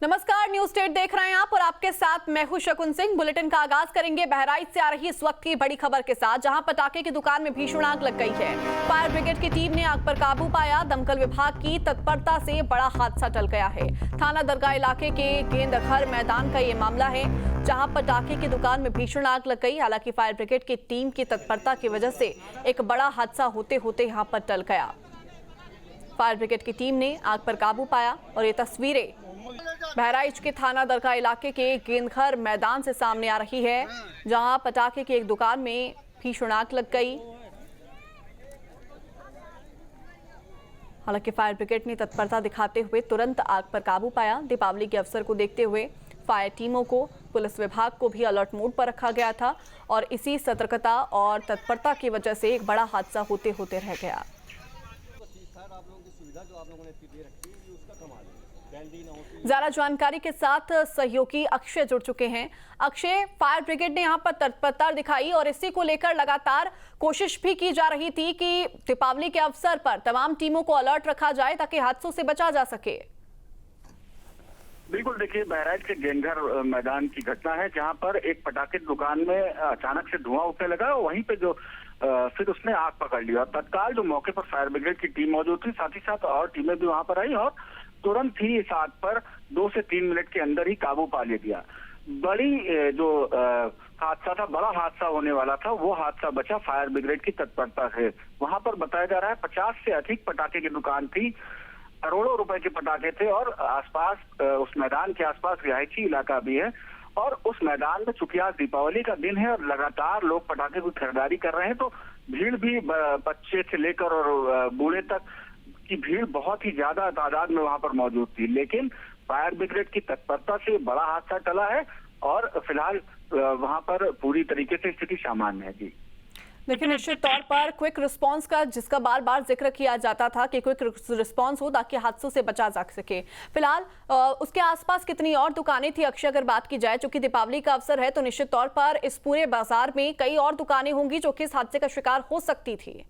नमस्कार, news state देख रहे हैं आप और आपके साथ मैं हूं शकुन सिंह। बुलेटिन का आगाज करेंगे बहराइच से आ रही इस वक्त की बड़ी खबर के साथ, जहां पटाखे की दुकान में भीषण आग लग गई है। फायर ब्रिगेड की टीम ने आग पर काबू पाया। दमकल विभाग की तत्परता से बड़ा हादसा टल गया है। थाना दरगाह इलाके के गेंदघर मैदान का ये मामला है, जहां पटाखे की दुकान में भीषण आग लग गई। हालांकि फायर ब्रिगेड की टीम की तत्परता की वजह से एक बड़ा हादसा होते होते यहाँ पर टल गया। फायर ब्रिगेड की टीम ने आग पर काबू पाया और ये तस्वीरें बहराइच के थाना दरगाह इलाके के गेंदघर मैदान से सामने आ रही है, जहां पटाखे की एक दुकान में भीषण आग लग गई। हालांकि फायर ब्रिगेड ने तत्परता दिखाते हुए तुरंत आग पर काबू पाया। दीपावली के अवसर को देखते हुए फायर टीमों को, पुलिस विभाग को भी अलर्ट मोड पर रखा गया था और इसी सतर्कता और तत्परता की वजह से एक बड़ा हादसा होते होते रह गया। ज्यादा जानकारी के साथ सहयोगी अक्षय जुड़ चुके हैं। अक्षय, फायर ब्रिगेड ने यहाँ पर तत्परता दिखाई और इसी को लेकर लगातार कोशिश भी की जा रही थी कि दीपावली के अवसर पर तमाम टीमों को अलर्ट रखा जाए ताकि हादसों से बचा जा सके। बिल्कुल, देखिए, बहराइच के गेंदघर मैदान की घटना है, जहां पर एक पटाखे की दुकान में अचानक से धुआं उठने लगा और वहीं पे जो फिर उसने आग पकड़ ली और तत्काल जो मौके पर फायर ब्रिगेड की टीम मौजूद थी, साथ ही साथ और टीमें भी वहां पर आई और तुरंत ही इस आग पर 2 से 3 मिनट के अंदर ही काबू पा लिया गया। बड़ी जो हादसा था, बड़ा हादसा होने वाला था, वो हादसा बचा फायर ब्रिगेड की तत्परता से। वहां पर बताया जा रहा है 50 से अधिक पटाखे की दुकान थी, करोड़ों रुपए के पटाखे थे और आसपास उस मैदान के आसपास रिहायशी इलाका भी है और उस मैदान में चूंकि आज दीपावली का दिन है और लगातार लोग पटाखे की खरीदारी कर रहे हैं, तो भीड़ भी बच्चे से लेकर और बूढ़े तक की भीड़ बहुत ही ज्यादा तादाद में वहां पर मौजूद थी। लेकिन फायर ब्रिगेड की तत्परता से बड़ा हादसा टला है और फिलहाल वहां पर पूरी तरीके से स्थिति सामान्य है। जी, देखिए, निश्चित तौर पर क्विक रिस्पांस का जिसका बार बार जिक्र किया जाता था कि क्विक रिस्पांस हो ताकि हादसों से बचा जा सके। फिलहाल उसके आसपास कितनी और दुकानें थी अक्षय, अगर बात की जाए, चूंकि दीपावली का अवसर है तो निश्चित तौर पर इस पूरे बाजार में कई और दुकानें होंगी जो कि इस हादसे का शिकार हो सकती थी।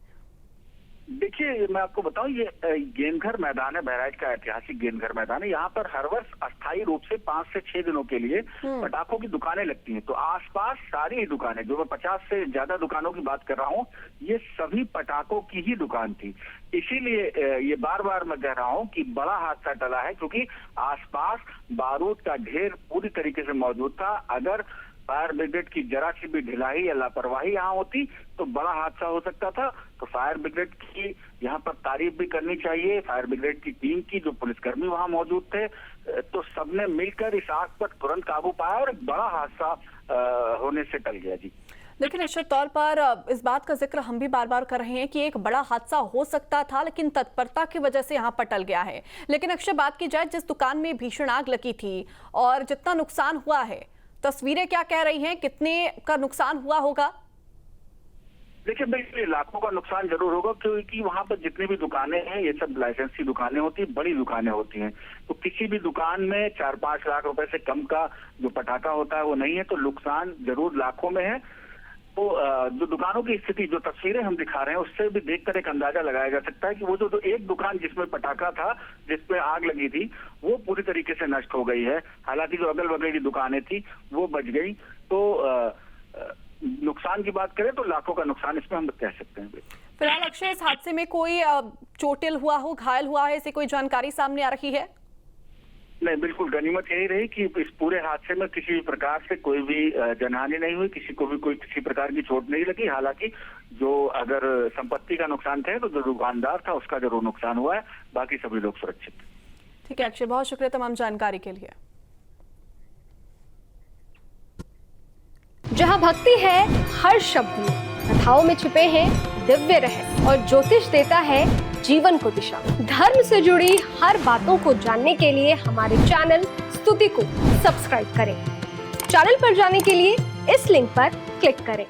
देखिए, मैं आपको बताऊं, ये गेंदघर मैदान है, बहराइच का ऐतिहासिक गेंदघर मैदान है। यहाँ पर हर वर्ष अस्थायी रूप से 5 से 6 दिनों के लिए पटाखों की दुकानें लगती हैं। तो आसपास सारी ही दुकानें, जो मैं 50 से ज्यादा दुकानों की बात कर रहा हूँ, ये सभी पटाखों की ही दुकान थी। इसीलिए ये बार बार मैं कह रहा हूँ कि बड़ा हादसा टला है, क्योंकि आसपास बारूद का ढेर पूरी तरीके से मौजूद था। अगर फायर ब्रिगेड की जरा सी भी ढिलाई या लापरवाही यहाँ होती तो बड़ा हादसा हो सकता था। तो फायर ब्रिगेड की यहाँ पर तारीफ भी करनी चाहिए, फायर ब्रिगेड की टीम की, जो पुलिसकर्मी वहाँ मौजूद थे, तो सबने मिलकर इस आग पर तुरंत काबू पाया और एक बड़ा हादसा होने से टल गया। जी, लेकिन निश्चित तौर पर इस बात का जिक्र हम भी बार बार कर रहे हैं कि एक बड़ा हादसा हो सकता था, लेकिन तत्परता की वजह से यहाँ पर टल गया है। लेकिन अक्षय, बात की जाए जिस दुकान में भीषण आग लगी थी और जितना नुकसान हुआ है, तस्वीरें क्या कह रही हैं, कितने का नुकसान हुआ होगा? देखिए, बिल्कुल लाखों का नुकसान जरूर होगा, क्योंकि वहां पर जितनी भी दुकानें हैं, ये सब लाइसेंस की दुकानें होती हैं, बड़ी दुकानें होती हैं। तो किसी भी दुकान में 4-5 लाख रुपए से कम का जो पटाखा होता है वो नहीं है, तो नुकसान जरूर लाखों में है। तो जो दुकानों की स्थिति, जो तस्वीरें हम दिखा रहे हैं, उससे भी देखकर एक अंदाजा लगाया जा सकता है कि वो जो एक दुकान जिसमें पटाखा था, जिसमें आग लगी थी, वो पूरी तरीके से नष्ट हो गई है। हालांकि जो अगल बगल की दुकानें थी वो बच गई। तो नुकसान की बात करें तो लाखों का नुकसान इसमें हम कह सकते हैं। फिलहाल अक्षय, इस हादसे में कोई चोटिल हुआ हो, घायल हुआ है, ऐसी कोई जानकारी सामने आ रही है? नहीं, बिल्कुल गनीमत यही रही कि इस पूरे हादसे में किसी भी प्रकार से कोई भी जनहानि नहीं हुई, किसी को भी कोई किसी प्रकार की चोट नहीं लगी। हालांकि जो अगर संपत्ति का नुकसान कहे तो जो दुकानदार था उसका जरूर नुकसान हुआ है, बाकी सभी लोग सुरक्षित। ठीक है अक्षय, बहुत शुक्रिया तमाम जानकारी के लिए। जहाँ भक्ति है हर शब्द में, कथाओं में छिपे हैं दिव्य रहस्य और ज्योतिष देता है जीवन को दिशा। धर्म से जुड़ी हर बातों को जानने के लिए हमारे चैनल स्तुति को सब्सक्राइब करें। चैनल पर जाने के लिए इस लिंक पर क्लिक करें।